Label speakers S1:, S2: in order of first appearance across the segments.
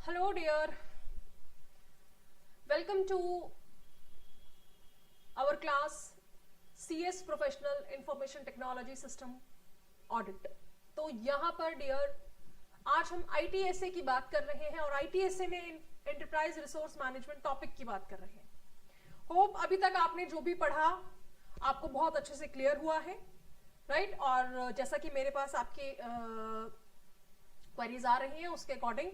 S1: Hello dear, welcome to our class CS Professional Information Technology System Audit। तो यहाँ पर dear आज हम ITSA की बात कर रहे हैं और ITSA में एंटरप्राइज रिसोर्स मैनेजमेंट टॉपिक की बात कर रहे हैं। होप अभी तक आपने जो भी पढ़ा आपको बहुत अच्छे से क्लियर हुआ है, राइट? और जैसा कि मेरे पास आपके क्वेरीज आ रही हैं उसके अकॉर्डिंग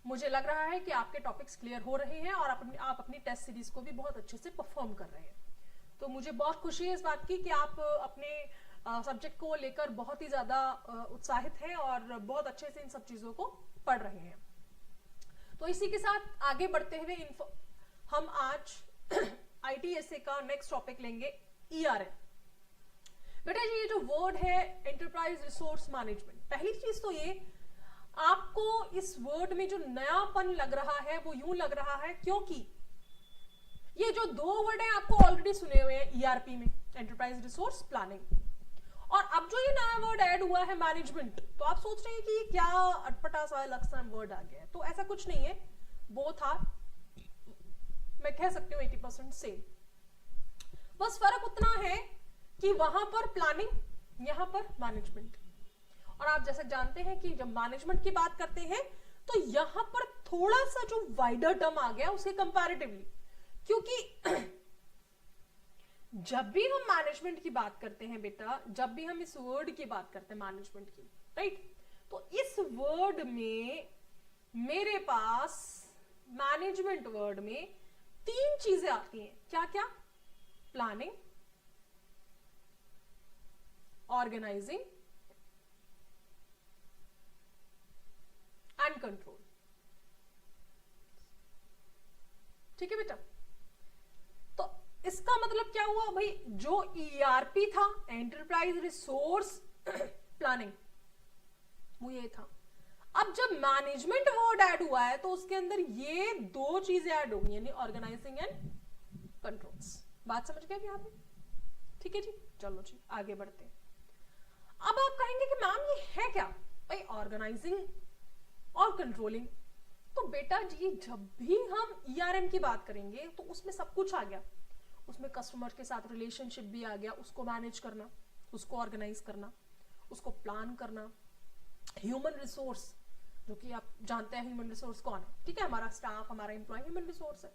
S1: मुझे लग रहा है कि आपके टॉपिक्स क्लियर हो रहे हैं और आप अपनी टेस्ट सीरीज को भी बहुत अच्छे से परफॉर्म कर रहे हैं। तो मुझे बहुत खुशी है इस बात की कि आप अपने सब्जेक्ट को लेकर बहुत ही ज्यादा उत्साहित हैं और बहुत अच्छे से इन सब चीजों को पढ़ रहे हैं। तो इसी के साथ आगे बढ़ते हुए हम आज ITSA का नेक्स्ट टॉपिक लेंगे ERM। बेटा जी, ये जो वर्ड है एंटरप्राइज रिसोर्स मैनेजमेंट, पहली चीज तो ये आपको इस वर्ड में जो नयापन लग रहा है वो यूं लग रहा है क्योंकि ये जो दो वर्ड हैं आपको ऑलरेडी सुने हुए हैं ERP में, एंटरप्राइज रिसोर्स प्लानिंग, और अब जो ये नया वर्ड ऐड हुआ है मैनेजमेंट, तो आप सोच रहे हैं कि क्या अटपटा सा लक्षण वर्ड आ गया है। तो ऐसा कुछ नहीं है, बोथ आर, मैं कह सकती हूँ 80% सेम। बस फर्क उतना है कि वहां पर प्लानिंग, यहां पर मैनेजमेंट। और आप जैसे जानते हैं कि जब मैनेजमेंट की बात करते हैं तो यहां पर थोड़ा सा जो वाइडर टर्म आ गया उसके कंपैरेटिवली, क्योंकि जब भी हम मैनेजमेंट की बात करते हैं बेटा, जब भी हम इस वर्ड की बात करते हैं मैनेजमेंट की, राइट, तो इस वर्ड में मेरे पास मैनेजमेंट वर्ड में तीन चीजें आती हैं। क्या क्या? Planning, organising and control. ठीक है बेटा? तो इसका मतलब क्या हुआ भाई, जो ERP था एंटरप्राइज रिसोर्स प्लानिंग, वो ये था। अब जब मैनेजमेंट वर्ड ऐड हुआ है तो उसके अंदर ये दो चीजें ऐड होंगी, यानी ऑर्गेनाइजिंग एंड कंट्रोल्स। बात समझ गए यहाँ पे? ठीक है जी, चलो जी आगे बढ़ते हैं। अब आप कहेंगे कि मैम ये है क्या भाई, ऑर्गेनाइजिंग और कंट्रोलिंग? तो बेटा जी, जब भी हम ERM की बात करेंगे तो उसमें सब कुछ आ गया। उसमें कस्टमर के साथ रिलेशनशिप भी आ गया, उसको मैनेज करना, उसको ऑर्गेनाइज करना, उसको प्लान करना, ह्यूमन रिसोर्स, जो कि आप जानते हैं ह्यूमन रिसोर्स कौन है, ठीक है, हमारा स्टाफ, हमारा एम्प्लॉय ह्यूमन रिसोर्स है,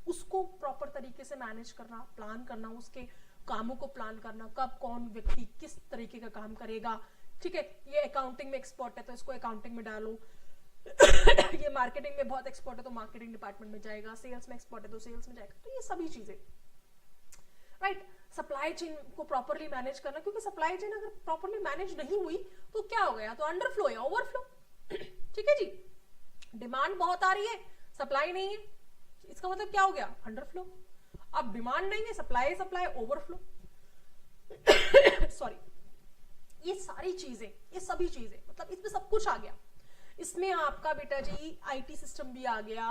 S1: उसको प्रॉपर तरीके से मैनेज करना, प्लान करना, उसके कामों को प्लान करना, कब कौन व्यक्ति किस तरीके का काम करेगा। ठीक है, ये अकाउंटिंग में एक्सपर्ट है तो इसको अकाउंटिंग में डालो ये मार्केटिंग में बहुत एक्सपर्ट है तो मार्केटिंग डिपार्टमेंट में जाएगा, सेल्स में एक्सपर्ट है तो सेल्स में जाएगा। तो ये सभी चीजें, राइट। सप्लाई चेन को प्रॉपरली मैनेज करना, क्योंकि सप्लाई चेन अगर प्रॉपरली मैनेज नहीं हुई तो क्या हो गया, तो अंडरफ्लो या ओवरफ्लो। ठीक है जी, डिमांड बहुत आ रही है, सप्लाई नहीं है, इसका मतलब क्या हो गया, अंडरफ्लो। अब डिमांड नहीं है, सप्लाई सप्लाई ओवरफ्लो सॉरी। ये सारी चीजें, ये सभी चीजें, मतलब इसमें सब कुछ आ गया। इसमें आपका बेटा जी IT सिस्टम भी आ गया,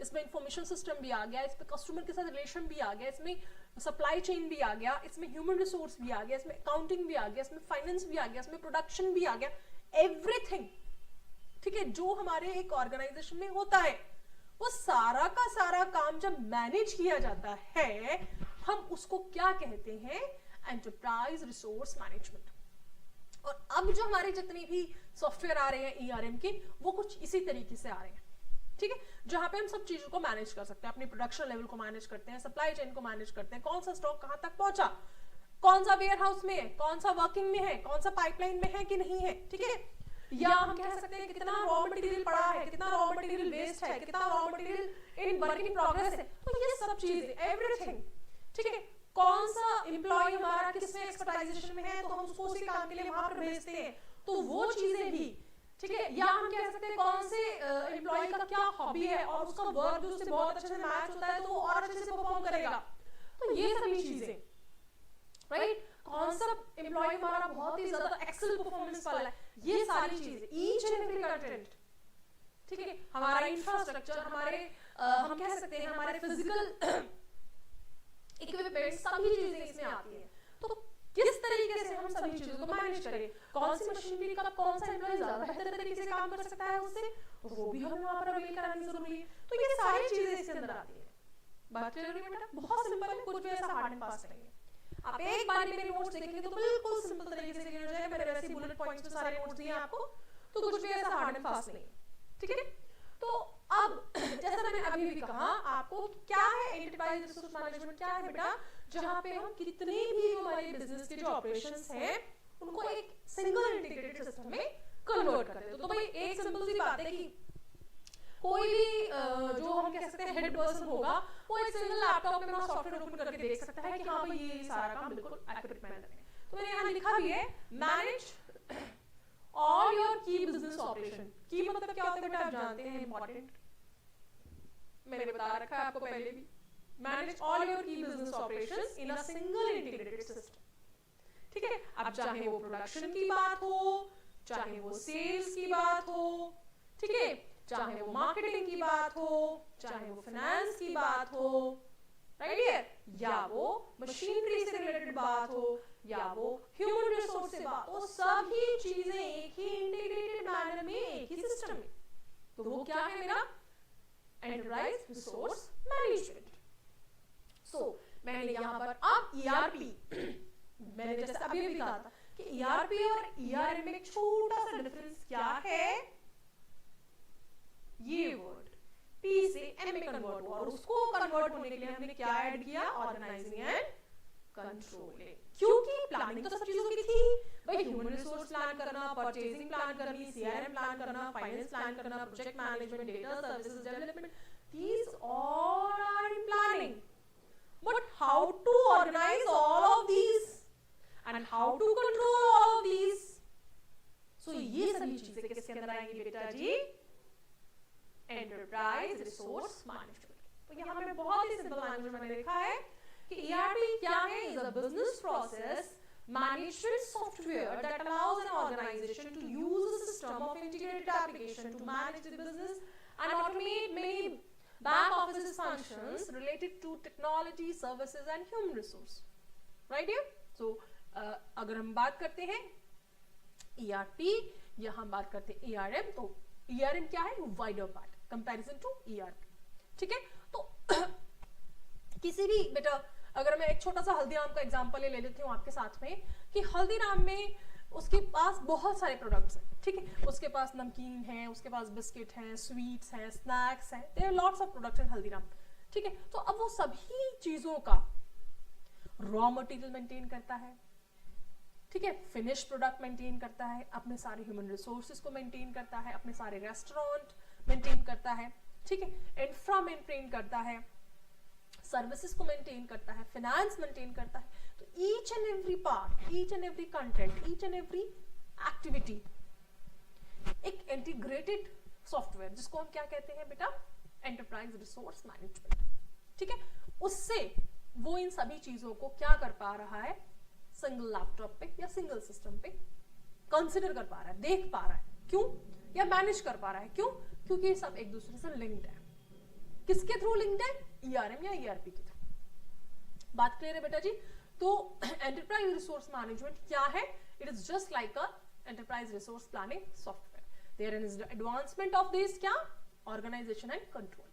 S1: इसमें इंफॉर्मेशन सिस्टम भी आ गया, इसमें कस्टमर के साथ रिलेशन भी आ गया, इसमें सप्लाई चेन भी आ गया, इसमें ह्यूमन रिसोर्स भी आ गया, इसमें अकाउंटिंग भी आ गया, इसमें फाइनेंस भी आ गया, इसमें प्रोडक्शन भी आ गया, एवरीथिंग। ठीक है, जो हमारे एक ऑर्गेनाइजेशन में होता है, वो सारा का सारा काम जब मैनेज किया जाता है, हम उसको क्या कहते हैं, एंटरप्राइज रिसोर्स मैनेजमेंट। और अब जो हमारे जितने भी सॉफ्टवेयर आ रहे हैं ERM के, वो कुछ इसी तरीके से आ रहे हैं। ठीक है, जहां पे हम सब चीजों को मैनेज कर सकते हैं, अपनी प्रोडक्शन लेवल को मैनेज करते हैं, सप्लाई चेन को मैनेज करते हैं, कौन सा स्टॉक कहां तक पहुंचा, कौन सा वेयर हाउस में है, कौन सा वर्किंग में है, कौन सा पाइपलाइन में है कि नहीं है। ठीक है, या हम कह सकते हैं कितना रॉ मटेरियल पड़ा है, कितना रॉ मटेरियल वेस्ट है, कितना raw material in work in progress है। तो ये सब चीजें, एवरीथिंग। ठीक है, कौन सा एम्प्लॉय हमारा किसमें एक्सपर्टाइजेशन में है तो हम उसको उसी काम के लिए वहां पर भेजते हैं, तो वो चीजें भी। ठीक है, या हम कह सकते हैं कौन से एम्प्लॉय का क्या हॉबी है और उसका वर्क जो उससे बहुत अच्छे से मैच होता है तो वो और अच्छे से परफॉर्म करेगा। तो ये सभी चीजें, राइट। कौन सा एम्प्लॉय हमारा बहुत ही ज्यादा एक्सेल परफॉर्मेंस वाला है, ये सारी चीजें, ईच एंड एवरी कंटेंट। ठीक है, हमारा इंफ्रास्ट्रक्चर, हमारे हम कह सकते हैं हमारे फिजिकल इक्विपमेंट, सभी चीजें इसमें आती है। तो किस तरीके से हम सभी चीजों को मैनेज करें, कौन सी मशीनरी का कौन सा एम्प्लॉय ज्यादा बेहतर तरीके से काम कर सकता है उससे, तो वो भी हमें वहां पर अवेल करानी जरूरी है। तो ये सारी चीजें इसके अंदर आती है। बात क्लियर है बेटा? बहुत सिंपल है, कुछ भी ऐसा हार्ड एंड फास्ट नहीं है। आप एक बार मेरे नोट्स देखेंगे तो बिल्कुल सिंपल तरीके से क्लियर हो जाएगा। मैंने वैसे बुलेट पॉइंट्स में सारे नोट्स दिए आपको, तो कुछ भी ऐसा हार्ड एंड फास्ट नहीं है, ठीक है। तो अब जैसा मैंने अभी भी कहा आपको, क्या है एंटरप्राइज रिसोर्स मैनेजमेंट, क्या है बेटा, जहां पे हम कितने भी हमारे बिजनेस के जो ऑपरेशंस हैं उनको एक सिंगल इंटीग्रेटेड सिस्टम में कन्वर्ट कर देते। तो भाई एक सिंपल सी बात है कि कोई भी जो हम कह सकते हैं हेड पर्सन होगा, वो एक सिंगल लैपटॉप में अपना सॉफ्टवेयर ओपन करके देख सकता है कि हाँ भाई ये सारा काम बिल्कुल एक्यूरेट मैनर में। तो मैंने यहाँ लिखा भी है, मैनेज ऑल योर की बिजनेस ऑपरेशन। की मतलब क्या होता है बेटा, आप जानते हैं, इंपॉर्टेंट, मैंने बता रखा है आपको पहले भी। मैनेज ऑल योर की business operations in a single integrated system, ठीक है। अब चाहे वो प्रोडक्शन की बात हो, चाहे वो सेल्स की बात हो, ठीक है, चाहे वो मार्केटिंग की बात हो, चाहे वो फाइनेंस की बात हो, राइट है, या वो मशीनरी से रिलेटेड बात हो, या वो ह्यूमन रिसोर्स से बात हो, सभी चीजें एक ही इंटीग्रेटेड मैनर में, एक ही सिस्टम में। तो वो क्या है मेरा एंटरप्राइज रिसोर्स मैनेजमेंट। सो मैंने यहां पर अब ईआरपी, मैंने जैसे अभी भी कहा था कि ईआरपी और ईआरएम में एक छोटा सा डिफरेंस क्या है, ये वर्ड पी से एम में कन्वर्ट हुआ, और उसको कन्वर्ट होने के लिए हमने क्या ऐड किया, ऑर्गेनाइजिंग एंड कंट्रोलिंग। क्योंकि प्लानिंग तो सब चीजों की थी भाई, ह्यूमन रिसोर्स प्लान करना, परचेजिंग प्लान करनी, सीआरएम प्लान करना, फाइनेंस प्लान करना, project management, data services development, these all are in planning. But how to organize all of these and how to control all of these? So ये सभी चीजें किसके अंदर आएंगी बेटा जी, एंटरप्राइज रिसोर्स मैनेजमेंट। तो यहाँ पे बहुत ही सिंपल लैंग्वेज में मैंने लिखा है कि ERP क्या है, is a business process management software that allows an organization to use a system of integrated application to manage the business and automate many back office functions related to technology, services and human resource. Right here? So अगर हम बात करते हैं ERP या हम बात करते हैं ERM, तो ERM क्या है, wider part comparison to ERP, ठीक है। तो किसी भी बेटा, अगर मैं एक छोटा सा हल्दीराम का एग्जांपल ले लेती हूँ आपके साथ में, कि हल्दीराम में उसके पास बहुत सारे प्रोडक्ट्स हैं, ठीक है, उसके पास नमकीन है, उसके पास बिस्किट हैं, स्वीट्स हैं, स्नैक्स हैं, there are lots of products in Haldiram, ठीक है। तो अब वो सभी चीजों का रॉ मटेरियल मेंटेन करता है, ठीक है, फिनिश प्रोडक्ट मेंटेन करता है, अपने सारे ह्यूमन रिसोर्सेज को मेंटेन करता है, अपने सारे रेस्टोरेंट मेंटेन करता है, ठीक है, इंफ्रा मेंटेन करता है, सर्विसेज को मेंटेन करता है, फाइनेंस मेंटेन करता है। तो each and every part, each and every content, each and every activity एक इंटीग्रेटेड सॉफ्टवेयर, जिसको हम क्या कहते हैं बेटा, एंटरप्राइज रिसोर्स मैनेजमेंट, ठीक है। उससे वो इन सभी चीजों को क्या कर पा रहा है, सिंगल लैपटॉप पे या सिंगल सिस्टम पे कंसिडर कर पा रहा है, देख पा रहा है, क्यों, या मैनेज कर पा रहा है, क्यों, क्योंकि ये सब एक दूसरे से लिंक्ड है। किसके थ्रू लिंक्ड है, ERM या ERP के थ्रू। बात क्लियर है बेटा जी? तो एंटरप्राइज रिसोर्स मैनेजमेंट क्या है, it is just like a enterprise resource planning software, there is advancement of this क्या, ऑर्गेनाइजेशन एंड कंट्रोल,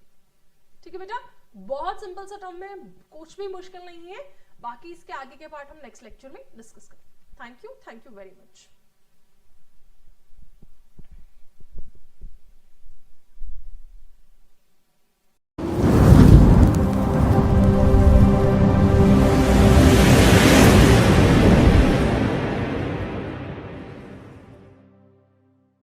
S1: ठीक है बेटा। बहुत सिंपल सा टर्म है, कुछ भी मुश्किल नहीं है। बाकी इसके आगे के पार्ट हम नेक्स्ट लेक्चर में डिस्कस करेंगे। Thank you very much.